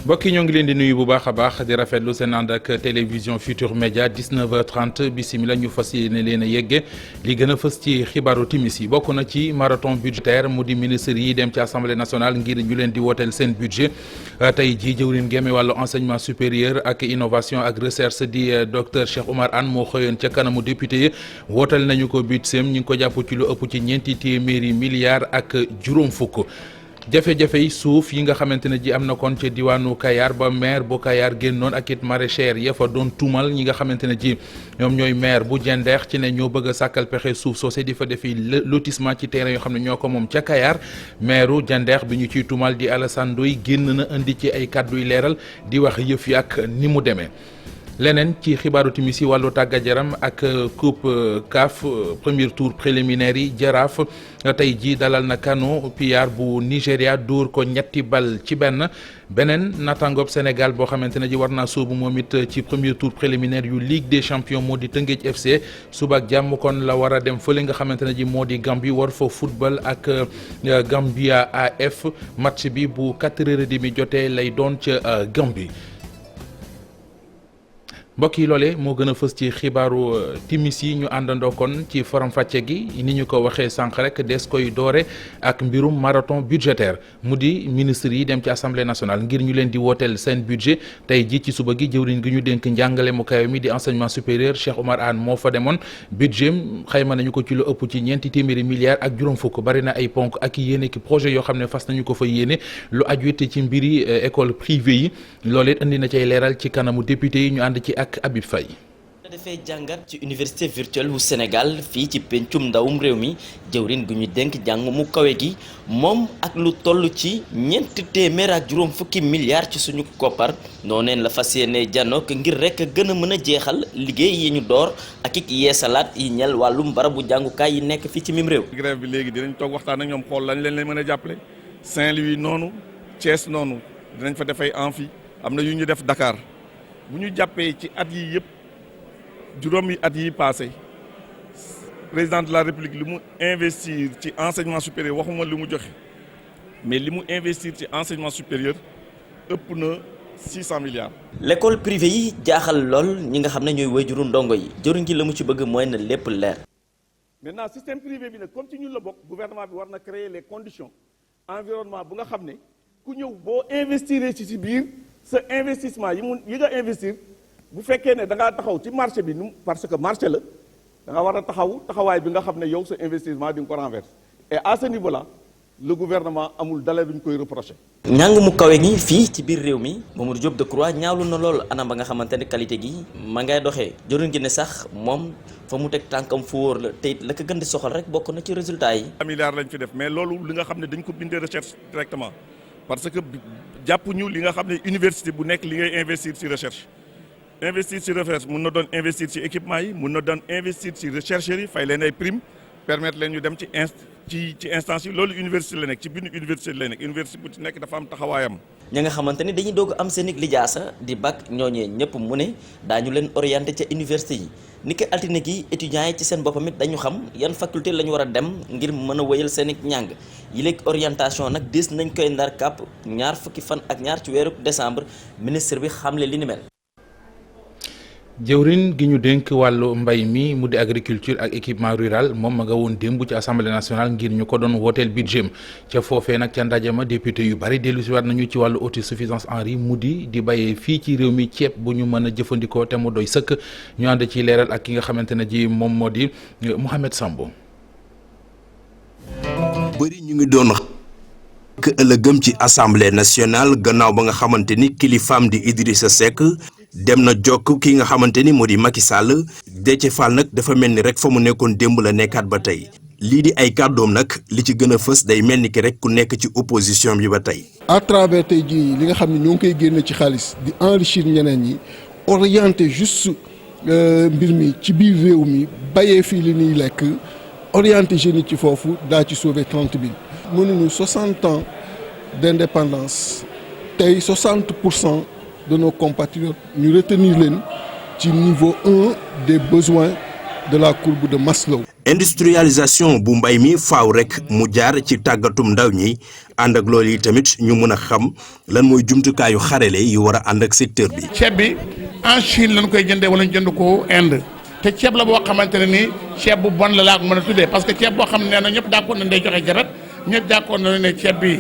mbokk yi ñoo ngi leen di nuyu bu baax a baax di rafetlu seen ànd ak télévision Futur Média 19h30 bisimilah ñu fas yéene leen a yegge li gën a fës ci xibaaru timis yi bokk na ci marathon budgétaire mu di ministre yi dem ci assemblée nationale ngir ñu leen di wooteel seen budget tey jii jëwriñ gémme wàllu enseignement supérieur ak innovation ak recherche di docteur Cheikh Oumar Anne moo xëyoon ca kanamu député yi wootal nañu ko budget ñu ngi ko jàpp ci lu ëpp ci ñeenti téeméeri milliards ak juróom fukk. jafe-jafe yi suuf yi nga xamante ne ji am na kon ci diwaanu Kayar ba maire bu Kayar génnoon ak it maraîchère ya fa doon tuumal ñi nga xamante ne ji ñoom ñooy maire bu Jendeex ci ne ñoo bëgg a sàkkal pexe suuf soosé di fa defi lotissement ci terrain yoo xam ne ñoo ko moom ca Kayar maire u Jendeex bi ñu ciy tuumal di Alassane Ndoye génn na indi ci ay kàdduy leeral di wax yëf yi ak ni mu demee. leneen ci xibaaru timis yi wàllu tàggat yaram ak coupe CAF premier tour préliminaire yi Jaraaf tey jii dalal na Kano Piyar bu Nigéria dóor ko ñetti bal ci beneen natangob Sénégal boo xamante ne ji war naa sóobu moom it ci premier tour préliminaire yu Ligue des champions moo di Tëngéej FC suba ak jàmm kon la war a dem fële nga xamante ne ji moo di Gambie war fa football ak Gambia AF match bi bu 4h30 jotee lay doon ca Gambie. mbokk yi loole moo gën a fës ci xibaaru timis yi ñu àndandoo kon ci faram-fàcce gi ni ñu ko waxee sànq rek des koy doore ak mbirum marathon budgétaire mu di ministre yi dem ci assemblée nationale ngir ñu leen di wooteel seen budget tey ji ci suba gi jëwriñ gi ñu dénk njàngale mu kawe mi di enseignement supérieur Cheikh Oumar Anne moo fa demoon budget xayma nañu ko ci lu ëpp ci ñeenti téeméeri milliards ak juróom fukk bari na ay ponk ak yéene ki projet yoo xam ne fas nañu ko fa yéene lu aju it ci mbiri école privée yi loolee indi na cay leeral ci kanamu député yi ñu ànd ci ak Habib Faye. dafay jàngat ci université virtuelle bu Sénégal fii ci pencum ndawum réew mi jëwriñ gu ñu dénk jàng mu kawe gi moom ak lu toll ci ñeenti téeméer ak juróom fukki milliards ci suñu koppar nooneen la fas yéene janook ngir rek gën a mën a jeexal liggéey yi ñu door ak it yeesalaat yi ñel wàllum barabu jàngukaay yi nekk fii ci mim réew. grève bi léegi dinañ toog waxtaan ak ñoom xool lañ leen mën a jàppale Saint-Louis noonu Thiès noonu dinañ fa def ay amphi am na yu ñu def Dakar bu ñu jàppee ci at yi yëpp. juróomi at yi passé président de la république li mu investir ci enseignement supérieur waxuma li mu joxe mais li mu investir ci enseignement supérieur ëpp na 600 milliards. l'école privée yi jaaxal lool ñi nga xam ne ñooy wayjuru ndongo yi jëruñ gi la mu ci bëgg mooy na lépp leer. maintenant système privé bi nag comme ci ñun la bokk gouvernement bi war na créer les conditions environnement bu nga xam ne ku ñëw boo investir ci biir sa investissement yi nga investir. bu fekkee ne da ngaa taxaw ci marché bi parce que marché la da nga war a taxawaay bi nga xam ne yow sa investissement di nga ko renverser et à ce niveau là le gouvernement amul dala duñ koy reprocher. njàng mu kawe gi fii ci biir réew mi Mamadou Diop Decroix ñaawlu na lool anam ba nga xamante ne qualité gi ma ngay doxee jëruñ gi ne sax moom fa mu teg tànkam fu wóor la te it la ko gën di soxal rek bokk na ci résultat yi. milliards lañ fi def mais loolu li nga xam ne dañ ko bindee recherche directement parce que jàpp ñu li nga xam ne université bu nekk li ngay investir ci recherche. investir ci recherche mun na doon investir ci équipement yi mun na doon investir ci recherche yi fay leen ay prime permettre leen ñu dem ci instance yi loolu université la nekk ci biir université la nekk université bu ci nekk dafa am taxawaayam. ña nga xamante ni dañuy doog am seen lijaasa di bac ñooñee ñëpp mu ne daañu leen orienté ca université yi ni ko altine gi étudiants yi ci seen boppam it dañu xam yan faculté la ñu war a dem ngir mën a wéyal seen njàng yi léegi orientation nag dis nañ koy ndar kàpp ñaar fukki fan ak ñaar ci weeru décembre ministre bi xamle li ni mel. jëwriñ gi ñu dénk wàllu mbay mi mu di agriculture ak équipement rural moom ma nga woon démb ci assemblée nationale ngir ñu ko doon wooteel budget ca foofee nag ca ndaje ma député yu bari dellu si waat nañu ci wàllu autosuffisance en riz mu di bayee fii ci réew mi ceeb bu ñu mën a jëfandikoo te mu doy sëkk ñu ànd ci leeral ak ki nga xamante ne ji moom moo di Mouhamed Sambo. bëri ñu ngi doon que ëllëgëm ci assemblée nationale gannaaw ba nga xamante ni kilifaam di Idrissa Seck dem na jokk ki nga xamante ni moo di Macky Sall Déthié Fall nag dafa mel ni rek fa mu nekkoon démb la nekkaat ba tey lii di ay kàddoom nag li ci gën a fës day mel ni ki rek ku nekk ci opposition bi ba tey. à travers tey jii li nga xam ne ñoo ngi koy génne ci xaalis di enrichir ñeneen ñi orienter juste mbir mi ci biir réew mi bayee fii li ñuy lekk orienter jeunes yi ci foofu daa ci sauver 30 000. mënuñu 60 ans d'indépendance tey 60% de nos compatriotes ñu retenir leen ci niveau 1 des besoins de la courbe de Maslow. industrialisation bu mbay mi faaw rek mu jaar ci tàggatum ndaw ñi ànd ak loolu yi tamit ñu mën a xam lan mooy jumtukaayu xarale yi war a ànd ak secteur bi. ceeb bi en Chine lañ koy jëndee wala ñu jënd ko Inde te ceeb la boo xamante ne nii ceeb bu bon la laa ko mën a tuddee parce que ceeb boo xam ne ñëpp d'accord nañ day joxe jabet ñëpp d'accord nañ ne ceeb bi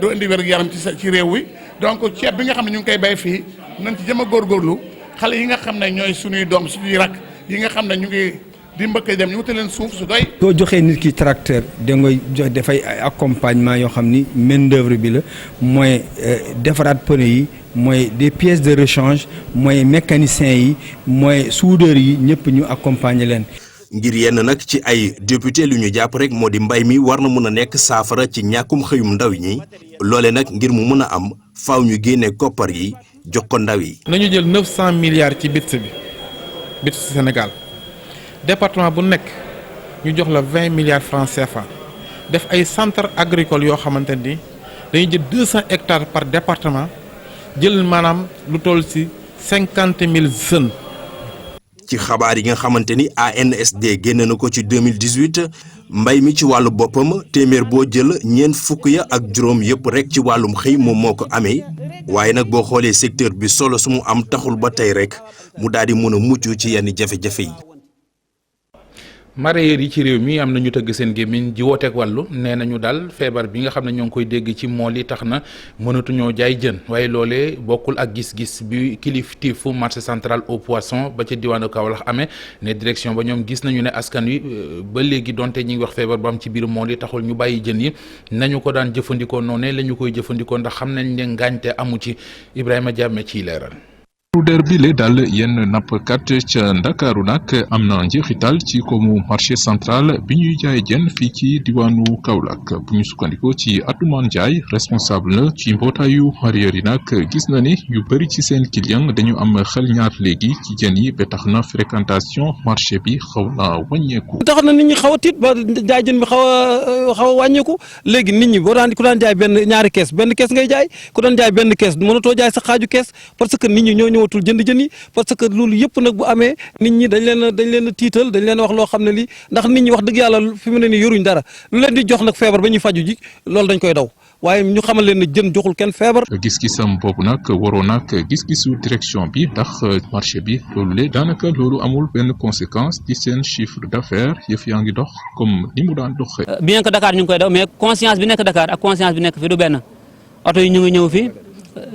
du indi wér-gu-yaram ci réew wi donc ceeb bi nga xam ne ñu ngi koy bay fii nañ ci jëm a góorgóorlu xale yi nga xam ne ñooy suñuy doom suñuy rak yi nga xam ne ñu ngi di mbëkk dem ñu wutal leen suuf su doy. soo joxee nit ki tracteur da ngay jox dafay accompagnement yoo xam ni main d'œuvre bi la mooy defaraat pneu yi mooy des pièces de rechange mooy mécaniciens yi mooy soudeurs yi ñëpp ñu accompagner leen. ngir yenn nag ci ay député lu ñu jàpp rek moo di mbay mi war na mun a nekk saafara ci ñàkkum xëyum ndaw ñi loole nag ngir mu mën a am faaw ñu génne koppar yi jox ko ndaw yi. nañu jël 900 milliards ci BITS bi BITS Sénégal département bu nekk ñu jox la 20 milliards francs CFA def ay centres agricoles yoo xamante ni dañuy jël 200 hectares par département jël maanaam lu toll ci 50 000 jeunes. ci xabaar yi nga xamante ni ANSD génne na ko ci 2018 mbay mi ci wàllu boppam téeméer boo jël ñeent fukk ya ak juróom yëpp rek ci wàllum xëy moom moo ko amee waaye nag boo xoolee secteur bi solo su mu am taxul ba tey rek mu daal di mën a mucc ci yenn jafe-jafe yi. mareyeur yi ci réew mi am na ñu tëgg seen gémmiñ ji wooteek wàllu nee nañu daal feebar bi nga xam ne ñoo ngi koy dégg ci mool yi tax na mënatuñoo jaay jën waaye loolee bokkul ak gis-gis bi kilifteefu marché central au poisson ba ca diwaanu Kaolack amee ne direction ba ñoom gis nañu ne askan wi ba léegi donte ñi ngi wax feebar bu am ci biir mool yi taxul ñu bàyyi jën yi nañu ko daan jëfandikoo noonu la ñu koy jëfandikoo ndax xam nañ ne ngaañte amu ci Ibrahima Diame ciy leeral. der bi le daal yenn nappkat ca Ndakaaru nag am na njeexital ci komu marché central bi ñuy jaay jën fii ci diwaanu Kaolack bu ñu sukkandikoo ci Atoumane Ndiaye responsable na ci mbootaayu mareyeur yi nag gis na ni yu bëri ci seen client dañu am xel ñaar léegi ci jën yi ba tax na fréquentation marché bi xaw na wàññeeku. tax na nit ñi xaw a tiit ba jaay jën bi xaw a wàññeeku léegi nit ñi boo daan ku daan jaay ñaari kees ngay jaay ku daan jaay benn kees mënatoo jaay sa xaaju kees parce que nit ñi ñoo ñëwatul jënd jën yi parce que loolu yëpp nag bu amee nit ñi dañ leen a tiital dañ leen wax loo xam ne lii ndax nit ñi wax dëgg yàlla fi mu ne nii yoruñ dara lu leen di jox nag feebar ba ñuy faju ji loolu dañ koy daw waaye ñu xamal leen ne jën joxul kenn feebar. gis-gisam boobu nag waroo nag gis-gisu direction bi ndax marché bi loolu le daanaka loolu amul benn conséquence ci seen chiffre d'affaires yëf yaa ngi dox comme ni mu daan doxee. bien que Dakar ñu ngi koy daw mais conscience bi nekk Dakar ak conscience bi nekk fi du benn oto yi ñu ngi ñëw fi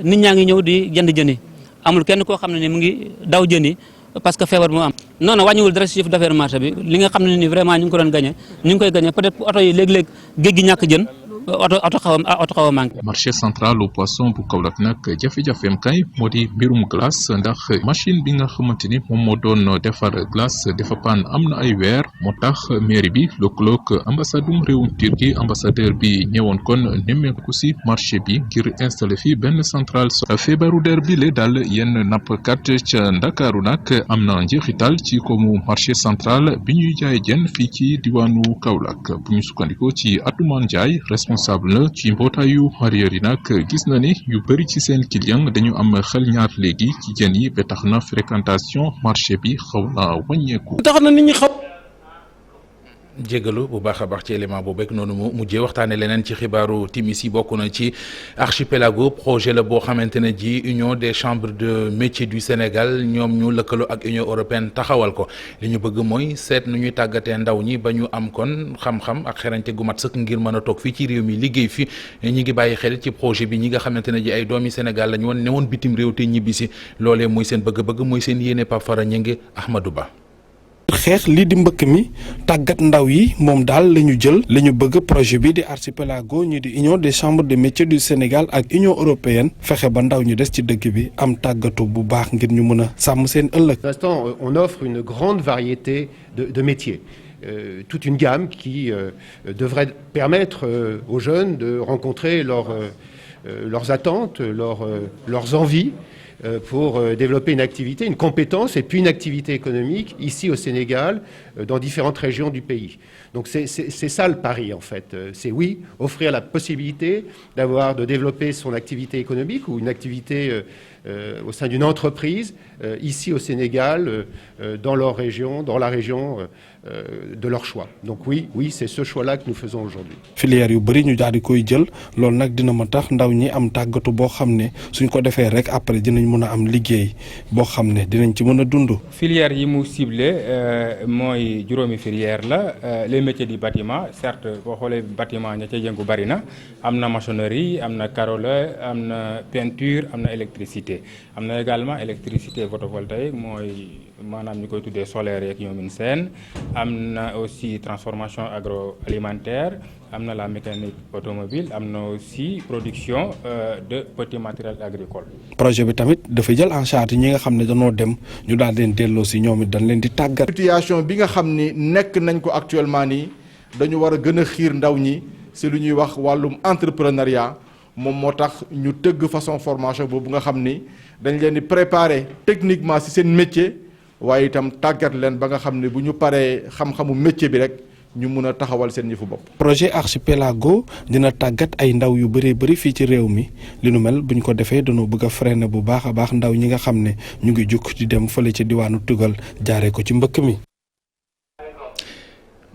nit ñaa ngi ñëw di jënd jën yi amul kenn koo xam ne ni mu ngi daw jën yi parce que feebar moo am non non wàññiwul dara chiffre d'affaires marché bi li nga xam ne ni vraiment ñu ngi ko doon gagné ñu ngi koy gagné peut-être oto yi léeg-léeg géej gi ñàkk jën oto xaw a manqué. marché central au poisson bu Kaolack nag jafe-jafeem kay moo di mbirum glace ndax machine bi nga xamante ni moom moo doon defar glace dafa paan am na ay weer moo tax mairie bi lëkkaloog ambassadum réewum Turquie ambassadeur bi ñëwoon kon nemmeeku si marché bi ngir installé fi benn centrale feebaru der bi le daal yenn nappkat ca Ndakaaru nag am na njeexital ci komu marché central bi ñuy jaay jën fii ci diwaanu Kaolack bu ñu sukkandikoo ci Atoumane Ndiaye responsable na ci mbootaayu mareyeur yi nag gis na ni yu bëri ci seen client dañu am xel ñaar léegi ci jën yi ba tax na fréquentation marché bi xaw na wàññeeku. tax na nit ñi xaw. jégalu bu baax a baax ci élément boobu rek noonu mu mujjee waxtaane leneen ci xibaaru timis yi bokk na ci archipelago projet la boo xamante ne ji union des chambres de métiers du Sénégal ñoom ñu lëkkaloo ak union européenne taxawal ko li ñu bëgg mooy seet nu ñuy tàggatee ndaw ñi ba ñu am kon xam-xam ak xerañte gu mat sëkk ngir mën a toog fii ci réew mi liggéey fi ñi ngi bàyyi xel ci projet bi ñi nga xamante ne ji ay doomi Sénégal lañu woon ne woon bitim réew te ñibbisi loolee mooy seen bëgg-bëgg mooy seen yéene Pape Fara Ñingi Ahmadou Ba. xeex lii di mbëkk mi tàggat ndaw yi moom daal la ñu jël la ñu bëgg projet bi di archipelago ñi di union des chambres de métiers du Sénégal ak union européenne fexe ba ndaw ñu des ci dëkk bi am tàggatu bu baax ngir ñu mën a sàmm seen ëllëg. Pour l'instant, on offre une grande variété de métiers. Toute une gamme qui devrait permettre aux jeunes de rencontrer leurs attentes, leurs envies, pour développer une activité, une compétence et puis une activité économique ici au Sénégal, dans différentes régions du pays. Donc c'est ça le pari en fait. C'est oui, offrir la possibilité de développer son activité économique ou une activité au sein d'une entreprise ici au Sénégal, dans leur région, dans la région de leur choix. Donc oui, c'est ce choix-là que nous faisons aujourd'hui. filière yu bëri ñu daal di koy jël loolu nag dina ma tax ndaw ñi am tàggatu boo xam ne suñ ko defee rek après dinañ mën a am liggéey boo xam ne dinañ ci mën a dund. filière yi mu ciblé mooy juróomi filière la les métiers du bâtiment certes boo xoolee bâtiment ña ca yëngu bari na am na maçonnerie am na carreleur am na peinture am na électricité am na également électricité photovoltaïque mooy maanaam ñu koy tuddee solaire yeeg ñoomin seen am na aussi transformation agroalimentaire am na la mécanique automobile am na aussi production de petits matériels agricoles. projet bi tamit dafa jël en charge ñi nga xam ne dañoo dem ñu daal leen delloo si ñoom it dañ leen di tàggat. situation bi nga xam ni nekk nañ ko actuellement nii dañu war a gën a xiir ndaw ñi si lu ñuy wax wàllum entrepreneuriat moom moo tax ñu tëgg façon formation boobu nga xam ni dañ leen di préparer techniquement si seen métier waaye itam tàggat leen ba nga xam ne bu ñu paree xam-xamu métier bi rek ñu mun a taxawal seen yëfu bopp. projet Archipelago dina tàggat ay ndaw yu bëree bëri fii ci réew mi li nu mel bu ñu ko defee dañoo bëgg a freiner bu baax a baax ndaw ñi nga xam ne ñu ngi jukk di dem fële ci diwaanu Tugal jaaree ko ci mbëkk mi.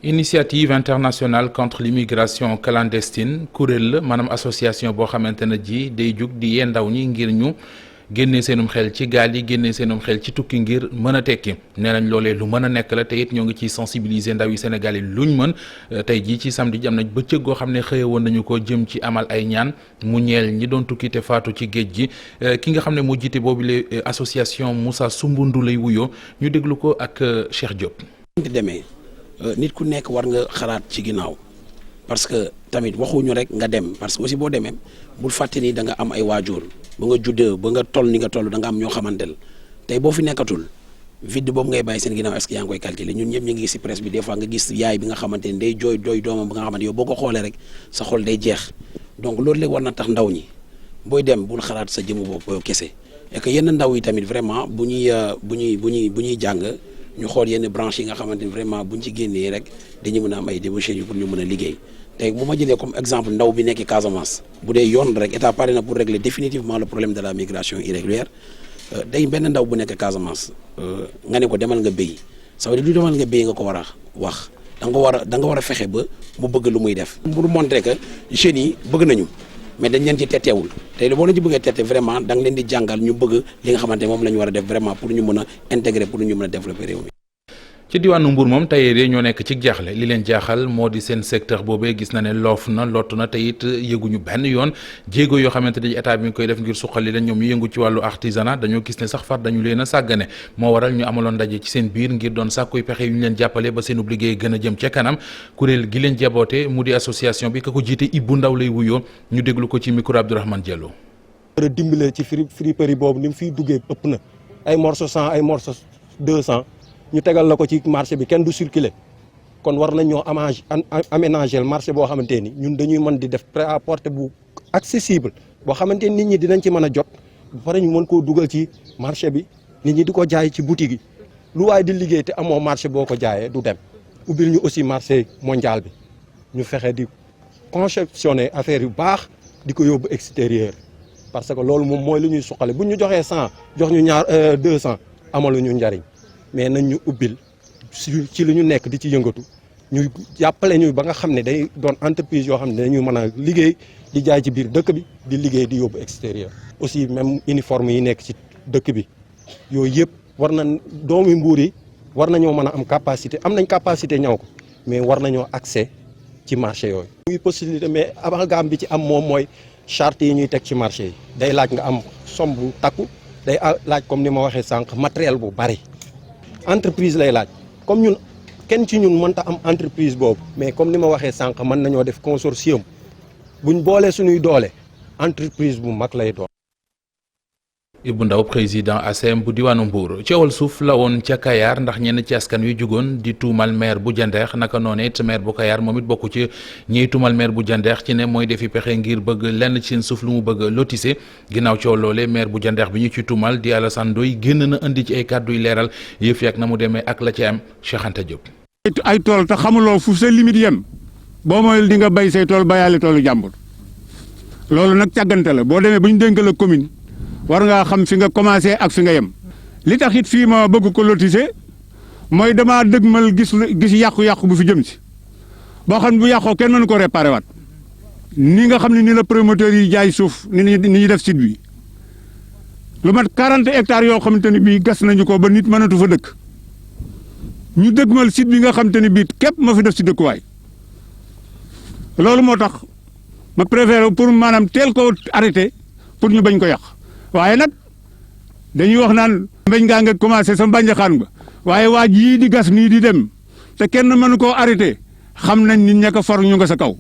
Initiative internationale contre l'immigration clandestine kuréel la maanaam association boo xamante ne ji day jug di yee ndaw ñi ngir ñu génnee seenum xel ci gaal yi génnee seenum xel ci tukki ngir mën a tekki nee nañ loolee lu mën a nekk la te it ñoo ngi ciy sensibiliser ndaw yi Sénégal yi luñ mën tey jii ci samedi ji am nañ bëccëg goo xam ne xëye woon nañu ko jëm ci amal ay ñaan mu ñeel ñi doon tukki te faatu ci géej gi ki nga xam ne moo jiite boobu le association Moussa Sumbundu lay wuyoo ñu déglu ko ak Cheikh Diop. di demee nit ku nekk war nga xalaat ci ginnaaw parce que tamit waxuñu rek nga dem parce que aussi boo demee bul fàtte ni da nga am ay waajur ba nga juddee ba nga toll ni nga toll da nga am ñoo xamantel tey boo fi nekkatul vide boobu ngay bàyyi seen ginnaaw est-ce que yaa ngi koy calculer ñun ñëpp ñu ngi gis ci presse bi des fois nga gis yaay bi nga xamante ni day jooy doomam ba nga xamante yow boo ko xoolee rek sa xol day jeex donc loolu léegi war na tax ndaw ñi booy dem bul xalaat sa jëmu bopp kese et que yenn ndaw yi tamit vraiment bu ñuy jàng ñu xool yenn branche yi nga xamante ni vraiment buñ ci génnee rek dañu mën a am ay débouchés yu pour ñu mën a liggéey tey bu ma jëlee comme exemple ndaw bi nekk Casamance bu dee yoon rek état pare na pour régler définitivement le problème de la migration irrégulière day benn ndaw bu nekk Casamance nga ne ko demal nga béy ça veut dire du demal nga béy nga ko war a wax da nga war a fexe ba mu bëgg lu muy def pour montrer que jeunes yi bëgg nañu mais dañ leen ci tetteewul tey boo leen ci bëggee tette vraiment da nga leen di jàngal ñu bëgg li nga xamante moom la ñu war a def vraiment pour ñu mën a intégrer pour ñu mën a développer réew mi. ci diwaanu Mbour moom tailleur yi ñoo nekk ci jaaxle li leen jaaxal moo di seen secteur boobee gis na ne loof na lottu na te it yëguñu benn yoon jéego yoo xamante ne état bi ngi koy def ngir suqali leen ñoom ñu yëngu ci wàllu artisanat dañoo gis ne sax far dañu leen a sàggane moo waral ñu amaloon ndaje ci seen biir ngir doon sàkkuy pexe yu ñu leen jàppale ba seen liggéey gën a jëm ca kanam kuréel gi leen jaboote mu di association bi ka ko jiite Ibou Ndaw lay wuyoo ñu déglu ko ci micro Abdourahmane Diallo. war a dimbale ci friperie boobu ni mu fiy duggee ëpp na ay morceau 100 ay morceau 200 ñu tegal la ko ci marché bi kenn du circuler kon war nañ ñoo aménager marché boo xamante ni ñun dañuy mën di def prêt-à-porter bu accessible boo xamante ni nit ñi dinañ ci mën a jot ba pare ñu mën koo dugal ci marché bi nit ñi di ko jaay ci boutique yi lu waaye di liggéey te amoo marché boo ko jaayee du dem ubbil ñu aussi marché mondial bi ñu fexe di conceptionner affaire yu baax di ko yóbbu extérieur parce que loolu moom mooy lu ñuy suqale bu ñu joxee 100 jox ñu 200 amaluñu njariñ mais nañ ñu ubbil ci lu ñu nekk di ci yëngatu ñu jàppale ñu ba nga xam ne day doon entreprise yoo xam ne dañuy mën a liggéey di jaay ci biir dëkk bi di liggéey di yóbbu extérieur aussi même uniforme yi nekk ci dëkk bi yooyu yëpp war na doomi Mbuur yi war nañoo mën a am capacité am nañ capacité ñaw ko mais war nañoo accès ci marché yooyu. muy possibilité mais amalgame bi ci am moom mooy charte yi ñuy teg ci marché yi day laaj nga am somme bu takku day laaj comme ni ma waxee sànq matériel bu bari. entreprise lay laaj comme ñun kenn ci ñun mënta am entreprise boobu mais comme ni ma waxee sànq mën nañoo def consortium buñ boolee suñuy doole entreprise bu mag lay doon. Ibou Ndaw président ASM bu diwaanu Mbour coowal suuf la woon ca Kayar ndax ñenn ci askan wi jugoon di tuumal maire bu Jandeex naka noonu it maire bu Kayar moom it bokku ci ñiy tuumal maire bu Jandeex ci ne mooy defi pexe ngir bëgg lenn ci seen suuf lu mu bëgg lotissé ginnaaw coow loolee maire bu Jandeex bi ñu ci tuumal di Alassane Ndoye génn na indi ci ay kàddu yu leeral yëf yi ak na mu demee ak la ci am Cheikh Anta Diop. ay tool te xamuloo fu sa limite yem boo mooy di nga bay say tool bayaale toolu jàmbur loolu nag càggante la boo demee bu ñu dénk la commune war ngaa xam fi nga commencé ak fi nga yem li tax it fii ma bëgg ko lotissé mooy damaa dëgmal gis yàqu-yàqu bu fi jëm si boo xam ne bu yàqoo kenn mënu ko réparé waat ni nga xam ne ni la promoteur yi jaay suuf ni ñu def site bi lu mat 40 hectares yoo xamante ne bii gas nañu ko ba nit mënatu fa dëkk ñu dëgmal site bi nga xamante ne bii képp ma fi def si dëkkuwaay loolu moo tax ma préféré pour maanaam teel ko arrêté pour ñu bañ ko yàq. waaye nag dañuy wax naan mbañ ngaa nga commencé sa mbànjaxaan nga waaye waa jii di gas nii di dem te kenn mënu koo arrêté xam nañ nit ña ko for ñu nga sa kaw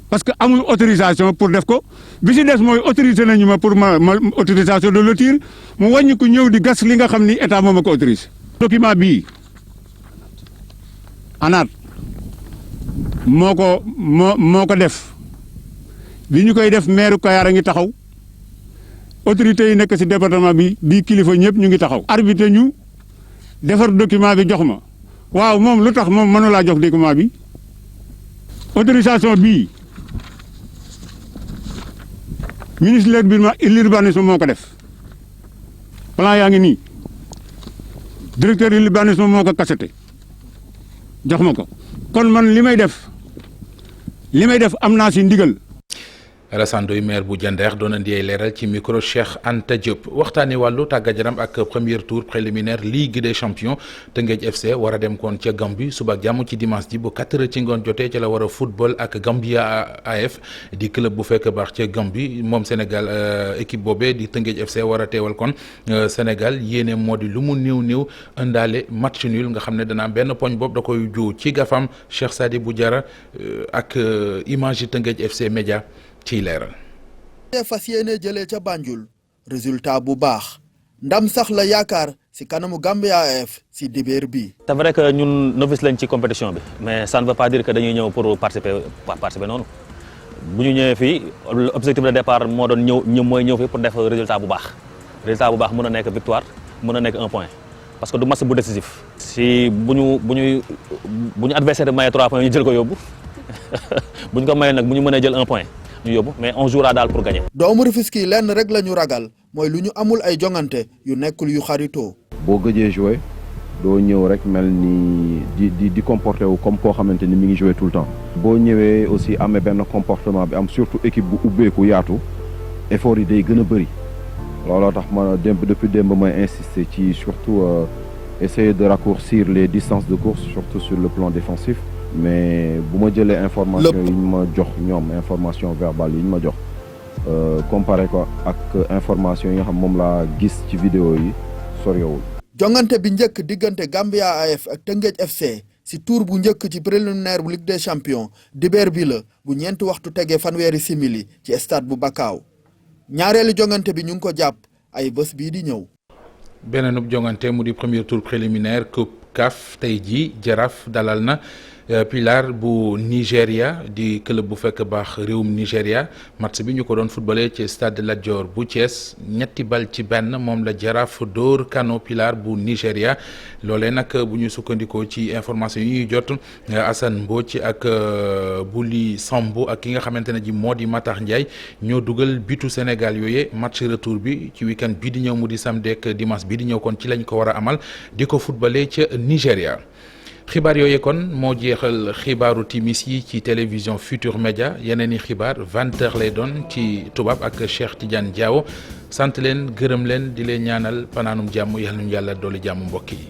parce que amul autorisation pour def ko bi si des mooy autorisé nañu ma pour ma autorisation de lotir mu wàññi ko ñëw di gas li nga xam ni état moo ma ko autorisé. document bii ANAT moo ko def bi ñu koy def maire Kayar a ngi taxaw. autorités yi nekk ci département bi di kilifa ñëpp ñu ngi taxaw. arbitre ñu defar document bi jox ma waaw moom lu tax moom mënu laa jox document bi autorisation bii ministre de l'urbanisme moo ko def plan yaa ngi nii directeur de l'urbanisme moo ko kaseté jox ma ko kon man li may def am naa ci ndigal. Alassane Ndoye maire bu Jandeex doon andi ay leeral ci micro Cheikh Anta Diop waxtaanee wàllu tàggat yaram ak premier tour préliminaire Ligue des champions Teungueth FC war a dem koon ca Gambie suba ak jàmm ci dimanche ji bu 4h ci ngoon jotee ca la war a football ak Gambia AF di club bu fekk baax ca Gambie moom Sénégal équipe boobee di Teungueth FC war a teewal kon Sénégal yéene moo di lu mu néew indaale match nul nga xam ne dana am benn poñ boobu da koy ju ci gafam Cheikh Sadibou Diarra ak image yi Teungueth FC Média ciy leeral. fas yéene jëlee ca Banjul résultat bu baax ndam sax la yaakaar si kanamu Gambia AF si dibéer bi. c'est vrai que ñun novice lañ ci compétition bi mais ça ne veut pas dire que dañuy ñëw pour participer noonu bu ñu ñëwee fii objectif de départ moo doon ñëw fii pour def résultat bu baax mën a nekk victoire mën a nekk 1 point parce que du match bu décisif. si bu ñu adversaire maye 3 points ñu jël ko yóbbu bu ñu ko mayee nag bu ñu mënee jël 1 point. ñu yóbbu mais on jouera daal pour gagner. doomu Rufisque yi lenn rek la ñu ragal mooy lu ñu amul ay jongante yu nekkul yu xaritoo. boo gëjee jouer doo ñëw rek mel ni di comporter wu comme koo xamante ni mi ngi jouer tout le temps. boo ñëwee aussi amee benn comportement bi am surtout équipe bu ubbeeku yaatu effort yi day gën a bëri looloo tax ma depuis démb may insister ci surtout essayer de raccourcir les distances de course surtout sur le plan défensif. mais bu ma jëlee information yi ñu ma jox ñoom information verbale yi ñu ma jox comparé ko ak information yi nga xam moom laa gis ci vidéo yi soriwul. jongante bi njëkk diggante Gambia AF ak Teungueth FC si tour bu njëkk ci préliminaire bu Ligue des champions dibéer bi la bu 4 waxtu tegee fanweeri simili ci stade bu Bakaaw ñaareelu jongante bi ñu ngi ko jàpp ay bés bii di ñëw. beneenub jongante mu di premier tour préliminaire coupe CAF tey jii Jaraaf dalal na Pilar bu Nigéria di club bu fekk baax réewum Nigéria match bi ñu ko doon footballé ci stade Lat Dior bu Thiès 2-1 moom la Jaraaf dóor Kano Pilar bu Nigéria loolee nag bu ñu sukkandikoo ci information yi ñuy jot Assane Mbodj ak Bouli Sambu ak ki nga xamante ne ji moo di Matar Ndiaye ñoo dugal bitu Sénégal yooyee match retour bi ci week-end bii di ñëw mu di samedi ak dimanche bii di ñëw kon ci lañ ko war a amal di ko footballé ca Nigéria. xibaar yooyu kon moo jeexal xibaaru timis yi ci télévision Futur Média yeneen i xibaar 20h lay doon ci tubaab ak Cheikh Tidiane Diawo sant leen gërëm leen di leen ñaanal panaanum jàmm yàlla nañu yàlla dooli jàmm mbokk yi.